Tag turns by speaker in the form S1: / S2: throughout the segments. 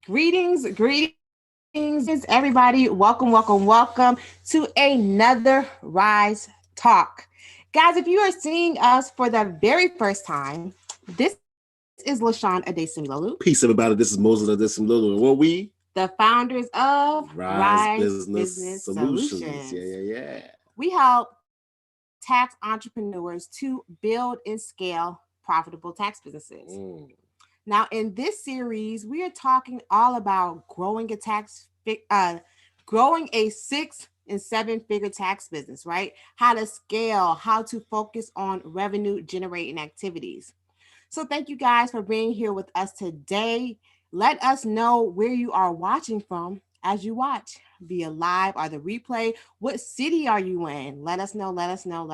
S1: Greetings, everybody. Welcome to another Rise Talk. Guys, if you are seeing us for the very first time, this is LaShawn Adesimilolu,
S2: Peace, everybody. This is Moses Adesim and what we
S1: the founders of
S2: Rise
S1: Rise
S2: Business
S1: Business
S2: Solutions.
S1: Solutions.
S2: Yeah.
S1: We help tax entrepreneurs to build and scale profitable tax businesses.
S2: Mm.
S1: Now, in this series, we are talking all about growing a 6 and 7 figure tax business, right? How to scale, how to focus on revenue generating activities. So, thank you guys for being here with us today. Let us know where you are watching from as you watch via live or the replay. What city are you in? Let us know. Let us know.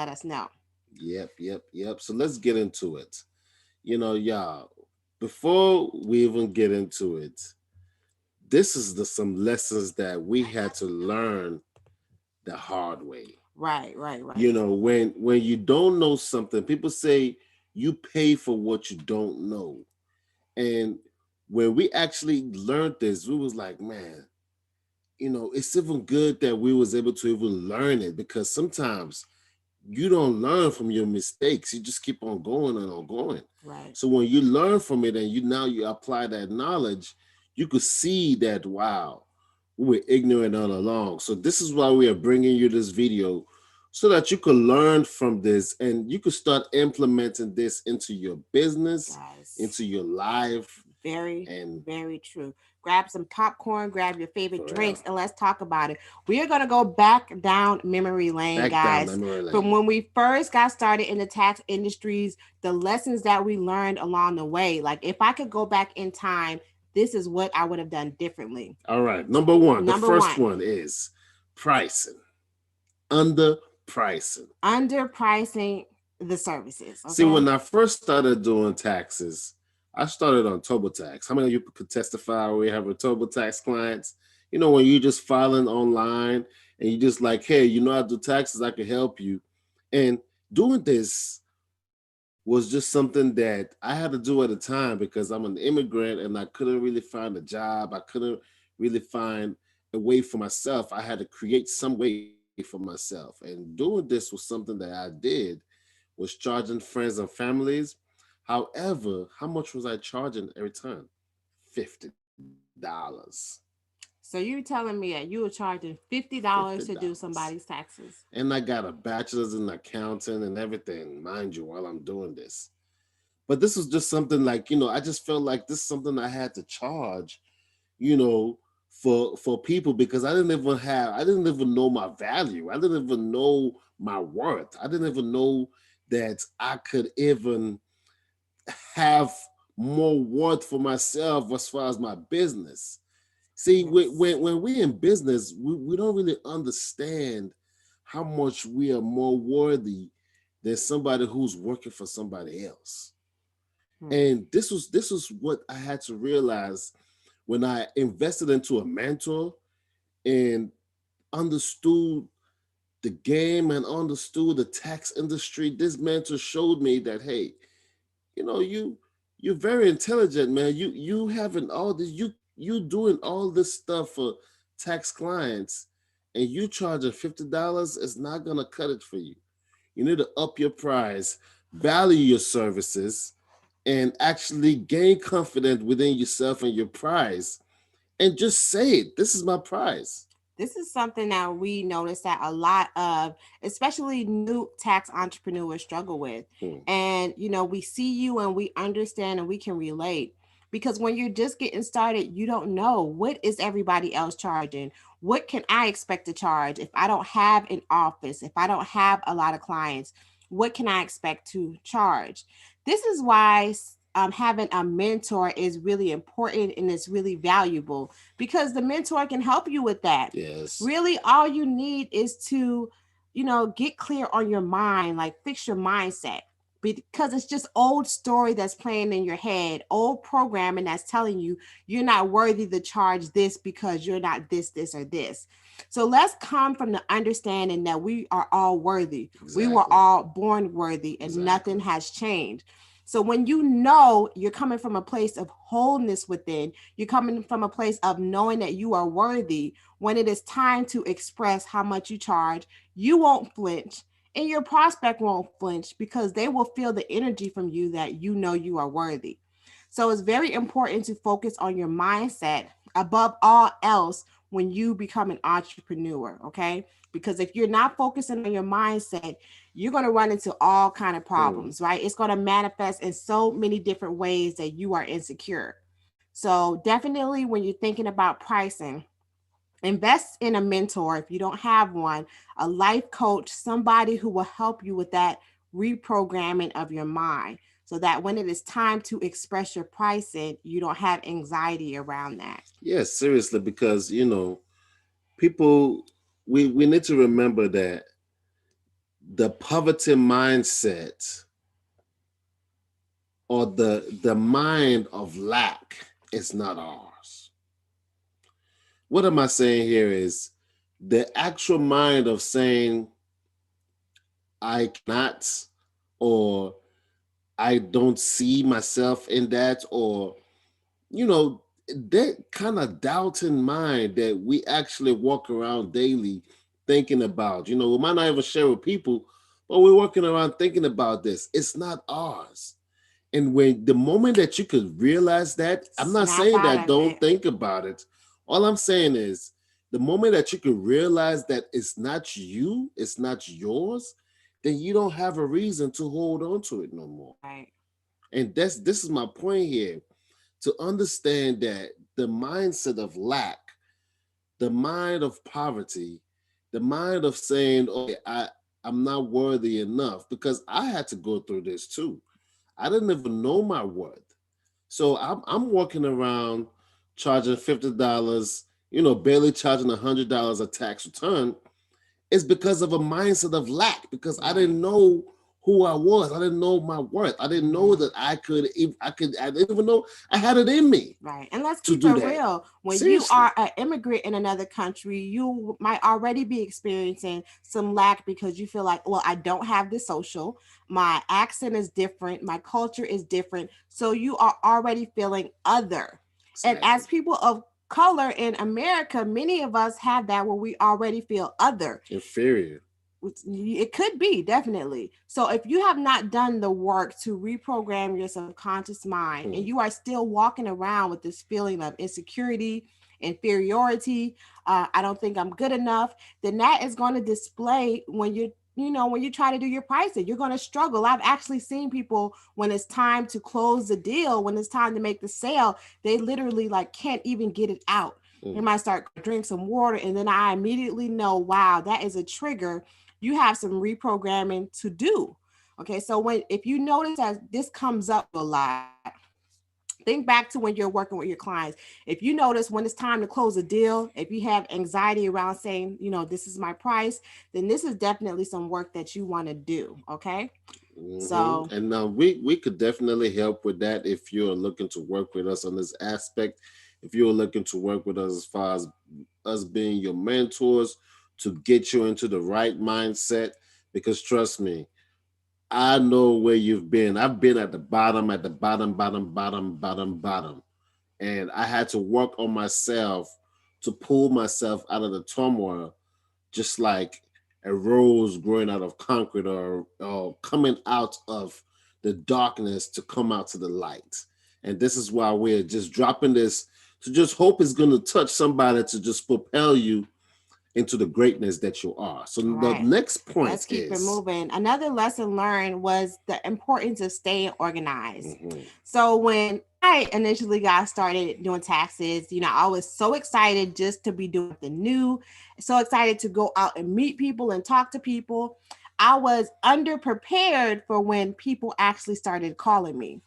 S2: Yep. So let's get into it. Y'all, before we even get into it, this is some lessons that we had to learn the hard way.
S1: Right.
S2: When you don't know something, people say you pay for what you don't know. And when we actually learned this, we was like, man, it's even good that we was able to even learn it, because sometimes you don't learn from your mistakes. You just keep on going and on going.
S1: Right.
S2: So when you learn from it and you apply that knowledge, you could see that, wow, we were ignorant all along. So this is why we are bringing you this video, so that you can learn from this and you could start implementing this into your business,
S1: Guys.
S2: into your life.
S1: Very,
S2: And
S1: very true. Grab some popcorn, grab your favorite
S2: for real,
S1: drinks, and let's talk about it. We are going to go back down memory lane,
S2: back down
S1: guys.
S2: memory
S1: From
S2: lane.
S1: when we first got started in the tax industries, the lessons that we learned along the way. Like, if I could go back in time, this is what I would have done differently.
S2: All right, number one, the
S1: Number
S2: first
S1: one,
S2: one is pricing, underpricing.
S1: underpricing the services.
S2: See,
S1: Okay.
S2: when I first started doing taxes, I started on TurboTax. How many of you could testify we have a TurboTax clients? When you just filing online and you just like, hey, I do taxes, I can help you. And doing this was just something that I had to do at a time, because I'm an immigrant and I couldn't really find a job. I couldn't really find a way for myself. I had to create some way for myself. And doing this was something that I did, was charging friends and families. However, how much was I charging every time? $50.
S1: So you're telling me that you were charging $50 to do
S2: $50.
S1: somebody's taxes?
S2: And I got a bachelor's in accounting and everything, mind you, while I'm doing this. But this was just something like, I just felt like this is something I had to charge, you know, for people, because I didn't even know my value. I didn't even know my worth. I didn't even know that I could even have more worth for myself as far as my business. See,
S1: Yes.
S2: when we in business, we don't really understand how much we are more worthy than somebody who's working for somebody else.
S1: Hmm.
S2: And this was what I had to realize when I invested into a mentor and understood the game and understood the tax industry. This mentor showed me that, hey, you're very intelligent, man. You having all this, you doing all this stuff for tax clients, and you charging $50 is not gonna cut it for you. You need to up your price, value your services, and actually gain confidence within yourself and your price, and just say it. This is my price.
S1: This is something that we notice that a lot of, especially new tax entrepreneurs, struggle with.
S2: Hmm.
S1: And, we see you and we understand and we can relate. Because when you're just getting started, you don't know what is everybody else charging. What can I expect to charge if I don't have an office, if I don't have a lot of clients? What can I expect to charge? This is why having a mentor is really important and it's really valuable, because the mentor can help you with that.
S2: Yes.
S1: Really, all you need is to, get clear on your mind, like fix your mindset. Because it's just old story that's playing in your head, old programming that's telling you you're not worthy to charge this because you're not this, or this. So let's come from the understanding that we are all worthy. We were
S2: Exactly.
S1: all born worthy and nothing
S2: Exactly.
S1: has changed. So when you know you're coming from a place of wholeness within, you're coming from a place of knowing that you are worthy. When it is time to express how much you charge, you won't flinch, and your prospect won't flinch because they will feel the energy from you that you know you are worthy. So it's very important to focus on your mindset above all else when you become an entrepreneur, okay? Because if you're not focusing on your mindset, you're going to run into all kind of
S2: Mm.
S1: problems, right? It's going to manifest in so many different ways that you are insecure. So definitely when you're thinking about pricing, invest in a mentor if you don't have one, a life coach, somebody who will help you with that reprogramming of your mind so that when it is time to express your pricing, you don't have anxiety around that.
S2: Yes, seriously, because people, we need to remember that the poverty mindset or the mind of lack is not ours. What am I saying here is the actual mind of saying I cannot, or I don't see myself in that, or you know that kind of doubting mind that we actually walk around daily thinking about. We might not even share with people, but we're walking around thinking about this. It's not ours. And when the moment that you could realize that, I'm not
S1: Snap
S2: saying
S1: out
S2: that
S1: of
S2: don't
S1: it.
S2: think about it. All I'm saying is the moment that you could realize that it's not you, it's not yours, then you don't have a reason to hold on to it no more.
S1: Right.
S2: And this is my point here, to understand that the mindset of lack, the mind of poverty, the mind of saying, okay, I'm not worthy enough, because I had to go through this too. I didn't even know my worth. So I'm walking around charging $50, barely charging $100 a tax return. It's because of a mindset of lack, because I
S1: Right.
S2: didn't know who I was. I didn't know my worth. I didn't know
S1: Mhm.
S2: that I didn't even know I had it in me
S1: Right. And let's
S2: to
S1: keep
S2: do
S1: it
S2: that.
S1: real. When you
S2: Seriously.
S1: are an immigrant in another country, you might already be experiencing some lack because you feel like, well, I don't have this social. My accent is different. My culture is different. So you are already feeling other. And
S2: Exactly.
S1: as people of color in America, many of us have that where we already feel other.
S2: Inferior.
S1: It could be, definitely. So if you have not done the work to reprogram your subconscious mind and
S2: Hmm.
S1: you are still walking around with this feeling of insecurity, inferiority, I don't think I'm good enough, then that is going to display when when you try to do your pricing. You're going to struggle. I've actually seen people when it's time to close the deal, when it's time to make the sale, they literally like can't even get it out. They
S2: Hmm.
S1: might start drink some water, and then I immediately know, wow, that is a trigger. You have some reprogramming to do. Okay, so when if you notice that this comes up a lot, think back to when you're working with your clients. If you notice when it's time to close a deal, if you have anxiety around saying, this is my price, then this is definitely some work that you want to do. Okay, so
S2: And now we could definitely help with that if you're looking to work with us on this aspect. If you're looking to work with us as far as us being your mentors to get you into the right mindset, because trust me, I know where you've been. I've been at the bottom, bottom, bottom, bottom, bottom. And I had to work on myself to pull myself out of the turmoil, just like a rose growing out of concrete, or coming out of the darkness to come out to the light. And this is why we're just dropping this to just hope it's going to touch somebody to just propel you into the greatness that you are. So
S1: all
S2: the
S1: right,
S2: next
S1: let's
S2: point
S1: keep it
S2: is,
S1: moving. Another lesson learned was the importance of staying organized.
S2: mhm,
S1: So when I initially got started doing taxes, I was so excited just to be doing something new, so excited to go out and meet people and talk to people. I was underprepared for when people actually started calling me.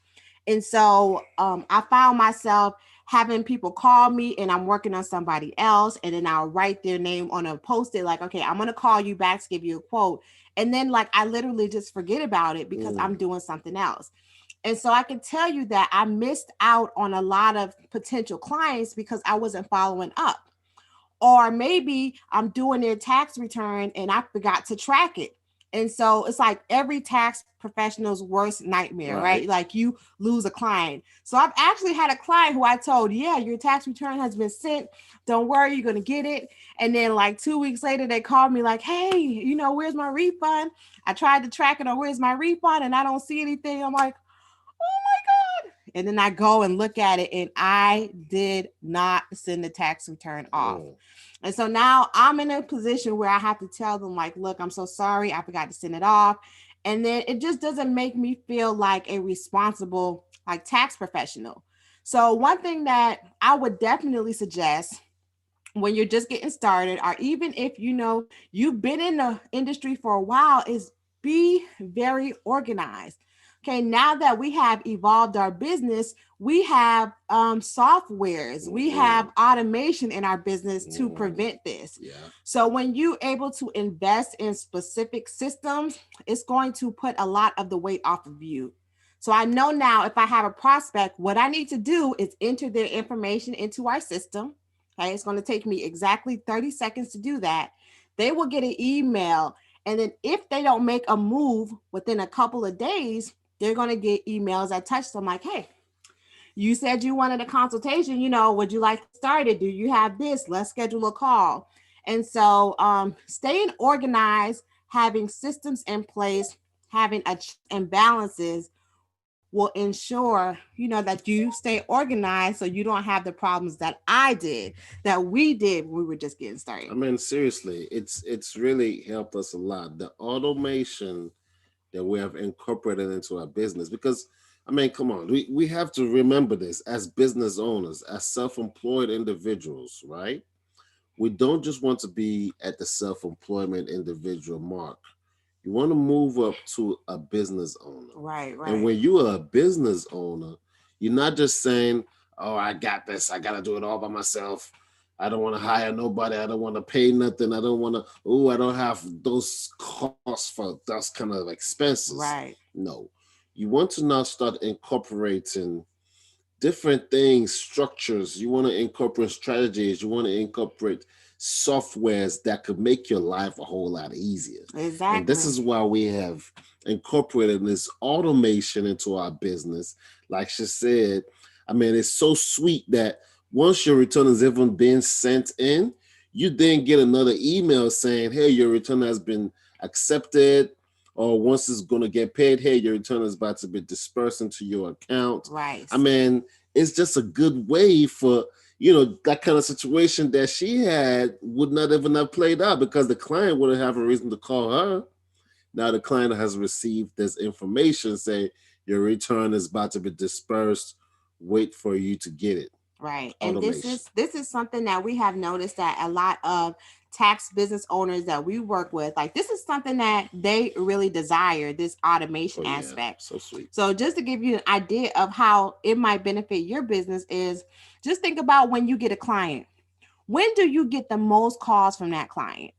S1: And so I found myself having people call me and I'm working on somebody else. And then I'll write their name on a post it like, okay, I'm going to call you back to give you a quote. And then, like, I literally just forget about it because
S2: mm,
S1: I'm doing something else. And so I can tell you that I missed out on a lot of potential clients because I wasn't following up. Or maybe I'm doing their tax return and I forgot to track it. And so it's like every tax professional's worst nightmare, right?
S2: Right.
S1: Like you lose a client. So I've actually had a client who I told, yeah, your tax return has been sent. Don't worry, you're going to get it. And then like 2 weeks later, they called me like, hey, where's my refund? I tried to track it on where's my refund and I don't see anything. I'm like, oh my God. And then I go and look at it and I did not send the tax return off.
S2: Mm.
S1: And so now I'm in a position where I have to tell them, like, look, I'm so sorry. I forgot to send it off. And then it just doesn't make me feel like a responsible, like, tax professional. So, one thing that I would definitely suggest when you're just getting started, or even if you've been in the industry for a while, is be very organized. Okay, now that we have evolved our business, we have softwares, we have
S2: Mm-hmm.
S1: automation in our business to
S2: Mm-hmm.
S1: prevent this.
S2: Yeah.
S1: So when you're able to invest in specific systems, it's going to put a lot of the weight off of you. So I know now if I have a prospect, what I need to do is enter their information into our system. Okay, it's going to take me exactly 30 seconds to do that. They will get an email. And then if they don't make a move within a couple of days, they're going to get emails that touch them like, hey, you said you wanted a consultation. Would you like to start it? Do you have this? Let's schedule a call. And so staying organized, having systems in place, having a checks and balances will ensure that you stay organized so you don't have the problems that I did, that we did when we were just getting started.
S2: I mean, seriously, it's really helped us a lot. The automation that we have incorporated into our business, because I mean, come on, we have to remember this as business owners, as self-employed individuals, right? We don't just want to be at the self-employment individual mark. You want to move up to a business owner.
S1: Right,
S2: And
S1: right.
S2: when you are a business owner, you're not just saying, oh, I got this, I got to do it all by myself. I don't want to hire nobody. I don't want to pay nothing. I don't want to, oh, I don't have those costs for those kind of expenses.
S1: Right.
S2: No. You want to now start incorporating different things, structures. You want to incorporate strategies. You want to incorporate softwares that could make your life a whole lot easier. And this
S1: Exactly.
S2: is why we have incorporated this automation into our business. Like she said, I mean, it's so sweet that once your return is even being sent in, you then get another email saying, hey, your return has been accepted. Or once it's going to get paid, hey, your return is about to be dispersed into your account.
S1: Right.
S2: I mean, it's just a good way for that kind of situation that she had would not even have played out because the client wouldn't have a reason to call her. Now the client has received this information, say your return is about to be dispersed. Wait for you to get it.
S1: Right. And this
S2: Automation.
S1: is this is something that we have noticed that a lot of tax business owners that we work with, like, this is something that they really desire, this automation
S2: Oh yeah,
S1: aspect.
S2: so sweet.
S1: So just to give you an idea of how it might benefit your business is, just think about when you get a client. When do you get the most calls from that client?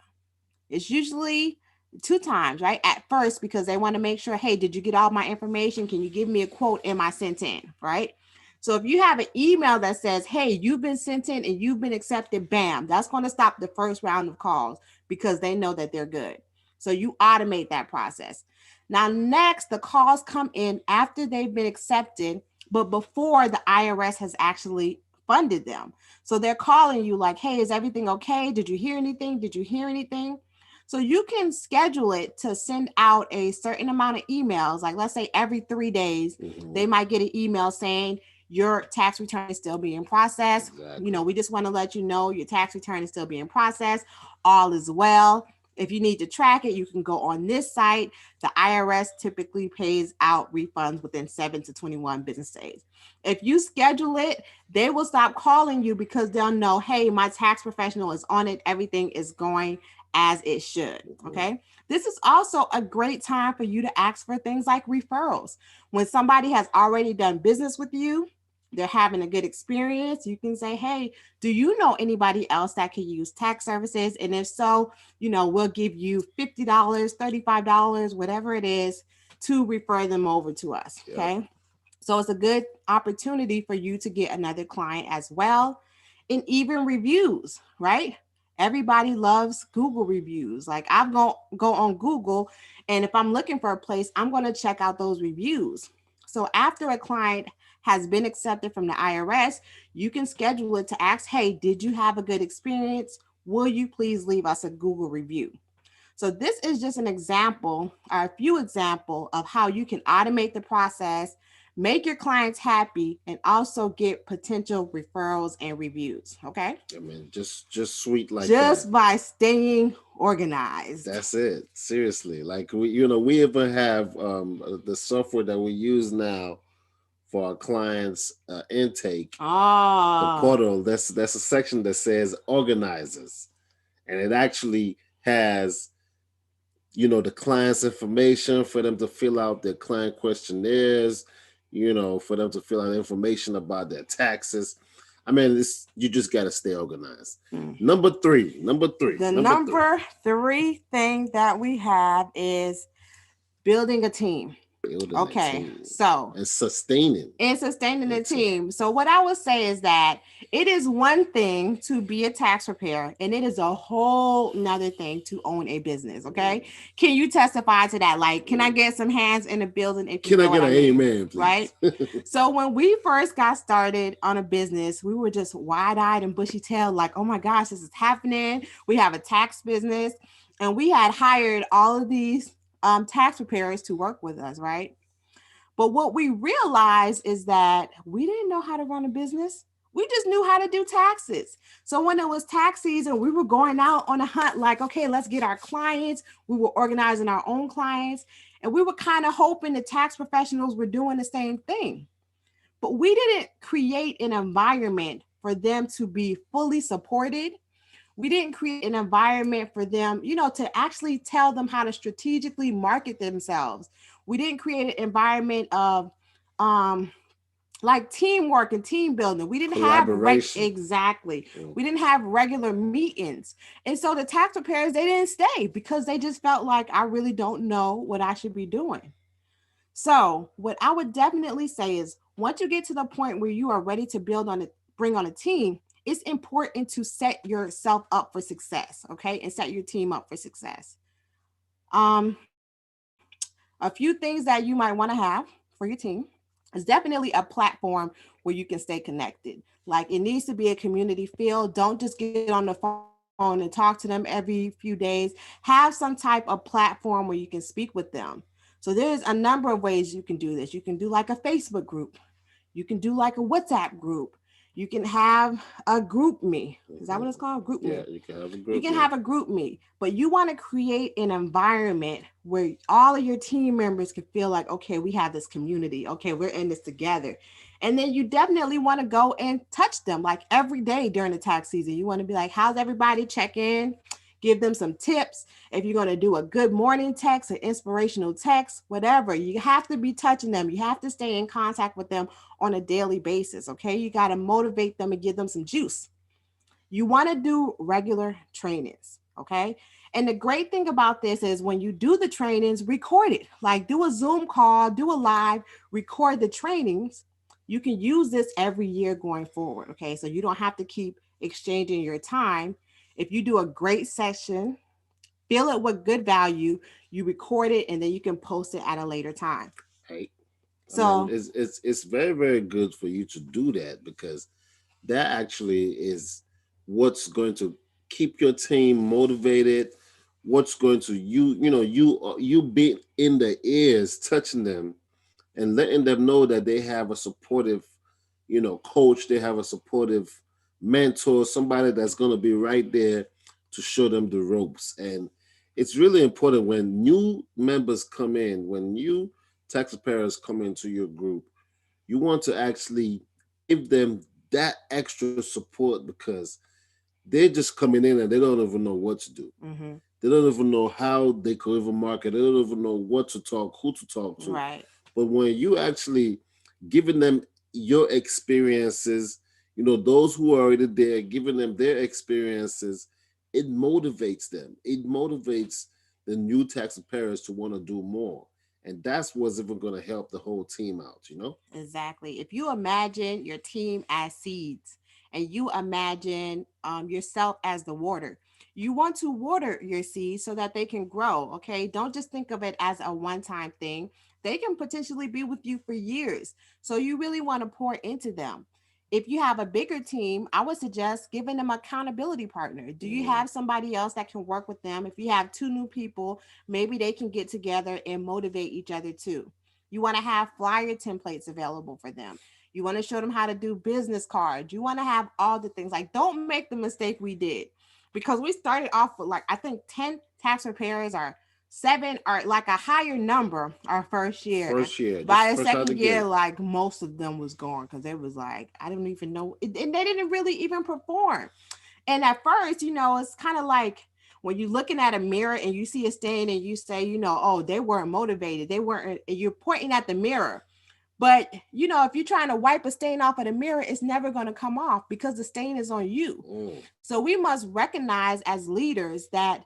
S1: It's usually two times, right? At first, because they want to make sure, hey, did you get all my information? Can you give me a quote? Am I sent in? Right? So if you have an email that says, hey, you've been sent in and you've been accepted, bam, that's going to stop the first round of calls because they know that they're good. So you automate that process. Now, next, the calls come in after they've been accepted, but before the IRS has actually funded them. So they're calling you like, hey, is everything okay? Did you hear anything? Did you hear anything? So you can schedule it to send out a certain amount of emails. Like, let's say every 3 days,
S2: Hmm.
S1: they might get an email saying your tax return is still being processed.
S2: Exactly.
S1: We just want to let you know your tax return is still being processed. All is well. If you need to track it, you can go on this site. The IRS typically pays out refunds within 7 to 21 business days. If you schedule it, they will stop calling you because they'll know, hey, my tax professional is on it. Everything is going as it should.
S2: Hmm.
S1: Okay. This is also a great time for you to ask for things like referrals. When somebody has already done business with you, they're having a good experience, you can say, hey, do you know anybody else that could use tax services? And if so, we'll give you $50, $35, whatever it is, to refer them over to us.
S2: Yep.
S1: Okay. So it's a good opportunity for you to get another client as well. And even reviews, right? Everybody loves Google reviews. Like I'm going to go on Google, and if I'm looking for a place, I'm going to check out those reviews. So after a client has been accepted from the IRS, you can schedule it to ask, "Hey, did you have a good experience? Will you please leave us a Google review?" So this is just an example, or a few example of how you can automate the process, make your clients happy, and also get potential referrals and reviews. Okay,
S2: I mean, just sweet like that.
S1: just by staying organized.
S2: That's it. Seriously, like we even have the software that we use now for our clients' intake. The
S1: Ah,
S2: portal. That's a section that says organizers, and it actually has the client's information for them to fill out their client questionnaires, for them to fill out information about their taxes. I mean, you just got to stay organized.
S1: mm. The
S2: Number three,
S1: number three thing that we have is building a team.
S2: building a
S1: Okay,
S2: team
S1: so
S2: and sustaining
S1: and sustaining
S2: a
S1: the
S2: team.
S1: team. So what I would say is that it is one thing to be a tax preparer, and it is a whole nother thing to own a business. Okay.
S2: Mm.
S1: Can you testify to that? Like, can I
S2: Mm.
S1: get some hands in the building if you
S2: Can I
S1: know what
S2: get
S1: I
S2: an
S1: mean?
S2: amen,
S1: Right.
S2: please?
S1: So when we first got started on a business, we were just wide-eyed and bushy-tailed, like, oh my gosh, this is happening. We have a tax business, and we had hired all of these tax preparers to work with us, right? But what we realized is that we didn't know how to run a business. We just knew how to do taxes. So when it was tax season, we were going out on a hunt, like, okay, let's get our clients. We were organizing our own clients. And we were kind of hoping the tax professionals were doing the same thing. But we didn't create an environment for them to be fully supported. We didn't create an environment for them, to actually tell them how to strategically market themselves. We didn't create an environment of um like teamwork and team building. We didn't have
S2: Collaboration.
S1: exactly.
S2: Mm.
S1: We didn't have regular meetings. And so the tax preparers, they didn't stay because they just felt like I really don't know what I should be doing. So, what I would definitely say is once you get to the point where you are ready to build on it, bring on a team, it's important to set yourself up for success, okay? And set your team up for success. Um, a few things that you might want to have for your team is definitely a platform where you can stay connected. Like it needs to be a community feel. Don't just get on the phone and talk to them every few days. Have some type of platform where you can speak with them. So there's a number of ways you can do this. You can do like a Facebook group. You can do like a WhatsApp group. You can have a group me. Is that what
S2: Mhm.
S1: it's called? Group
S2: Yeah,
S1: me.
S2: you can have a
S1: You
S2: group
S1: can
S2: me.
S1: have a group me, but you want to create an environment where all of your team members can feel like, okay, we have this community. Okay, we're in this together. And then you definitely want to go and touch them like every day during the tax season. You want to be like, how's everybody? Check in, give them some tips. If you're going to do a good morning text, an inspirational text, whatever, you have to be touching them. You have to stay in contact with them on a daily basis. Okay, you got to motivate them and give them some juice. You want to do regular trainings, okay? And the great thing about this is when you do the trainings, record it. Like do a Zoom call, do a live, record the trainings. You can use this every year going forward, okay? So you don't have to keep exchanging your time. If you do a great session, fill it with good value, you record it and then you can post it at a later time.
S2: Right? I mean,
S1: So,
S2: it's very very good for you to do that because that actually is what's going to keep your team motivated. What's going to you be in the ears, touching them, and letting them know that they have a supportive, coach. They have a supportive mentor, somebody that's going to be right there to show them the ropes. And it's really important when new members come in, when new tax preparers come into your group, you want to actually give them that extra support because they're just coming in and they don't even know what to do.
S1: mhm,
S2: They don't even know how they could even market. They don't even know what to talk, who to talk to.
S1: right.
S2: But when you actually giving them your experiences, those who are already there, giving them their experiences, it motivates them. It motivates the new tax preparers to want to do more. And that's what's even going to help the whole team out.
S1: Exactly. If you imagine your team as seeds and you imagine yourself as the water, You want to water your seeds so that they can grow, okay? Don't just think of it as a one time thing. They can potentially be with you for years. So you really want to pour into them. If you have a bigger team, I would suggest giving them accountability partner. Do you
S2: Mm,
S1: have somebody else that can work with them? If you have two new people, maybe they can get together and motivate each other too. You want to have flyer templates available for them. You want to show them how to do business cards. You want to have all the things. Like, don't make the mistake we did, because we started off with like, I think 10 tax preparers, or seven, or like a higher number our first year. And
S2: first year, just
S1: by the
S2: fresh out the
S1: second year,
S2: gate.
S1: like most of them was gone because it was like, I didn't even know. And they didn't really even perform. And at first, it's kind of like when you're looking at a mirror and you see a stain and you say, oh, they weren't motivated. They weren't, and you're pointing at the mirror. But if you're trying to wipe a stain off of the mirror, it's never going to come off because the stain is on you.
S2: Mm,
S1: So we must recognize as leaders that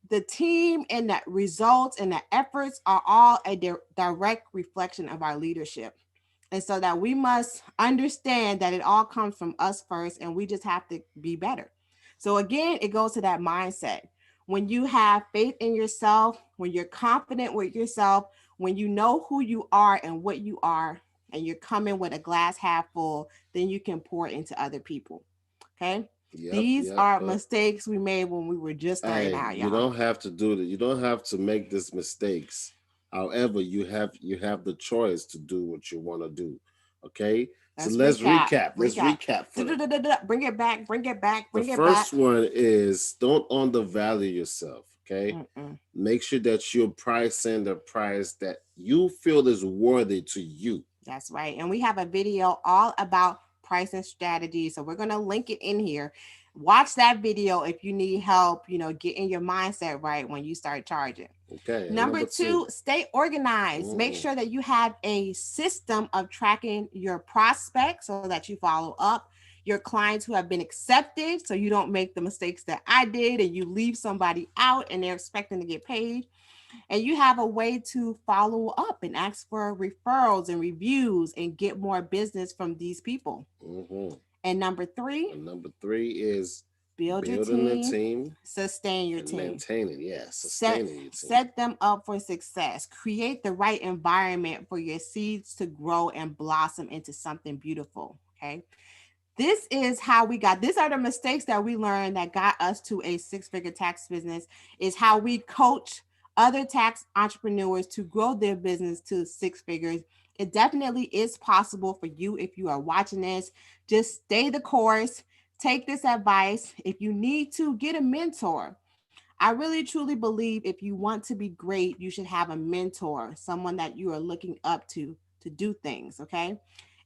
S1: the team and the results and the efforts are all a direct reflection of our leadership. And so that we must understand that it all comes from us first, and we just have to be better. So again, it goes to that mindset. When you have faith in yourself, when you're confident with yourself, when you know who you are and what you are, and you're coming with a glass half full, then you can pour into other people. Okay.
S2: yep,
S1: These
S2: yep,
S1: are
S2: yep.
S1: mistakes we made when we were just starting
S2: Hey,
S1: out,
S2: you
S1: y'all.
S2: don't have to do that. You don't have to make these mistakes. However, you have the choice to do what you want to do. Okay? So
S1: Let's
S2: let's
S1: recap.
S2: recap. Let's
S1: Recap.
S2: recap for them.
S1: Bring it back. Bring it back.
S2: The
S1: Bring it back.
S2: first one is don't undervalue yourself. Okay?
S1: Mm-mm.
S2: Make sure that you're pricing the price that you feel is worthy to you.
S1: That's right. And we have a video all about pricing strategies. So we're going to link it in here. Watch that video if you need help, getting your mindset right when you start charging.
S2: Okay. And
S1: Number
S2: number two.
S1: two, stay organized. Make
S2: Mm-mm.
S1: sure that you have a system of tracking your prospects so that you follow up your clients who have been accepted, so you don't make the mistakes that I did and you leave somebody out and they're expecting to get paid. And you have a way to follow up and ask for referrals and reviews and get more business from these people.
S2: Mm-hmm.
S1: And number three,
S2: And number three is
S1: build your
S2: building a
S1: team,
S2: team
S1: sustain your
S2: and
S1: team.
S2: maintaining. Yeah,
S1: Set
S2: sustaining your team.
S1: set them up for success. Create the right environment for your seeds to grow and blossom into something beautiful. Okay. This is how we got, these are the mistakes that we learned that got us to a six-figure tax business, is how we coach other tax entrepreneurs to grow their business to six figures. It definitely is possible for you if you are watching this. Just stay the course, take this advice. If you need to, get a mentor. I really truly believe if you want to be great, you should have a mentor, someone that you are looking up to do things, okay?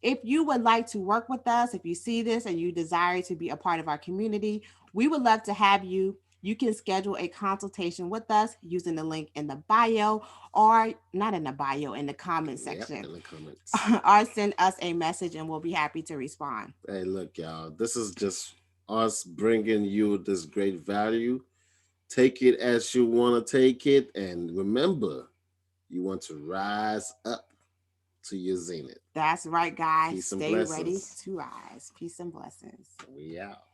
S1: If you would like to work with us, if you see this and you desire to be a part of our community, we would love to have you. You can schedule a consultation with us using the link in the bio, or not in the bio, in the comment
S2: Yep,
S1: section,
S2: in the comments.
S1: or send us a message and we'll be happy to respond.
S2: Hey, look, y'all. This is just us bringing you this great value. Take it as you want to take it, and remember, you want to rise up to your zenith.
S1: That's right, guys.
S2: Peace and
S1: Stay ready
S2: blessings.
S1: to rise. Peace and blessings.
S2: We out.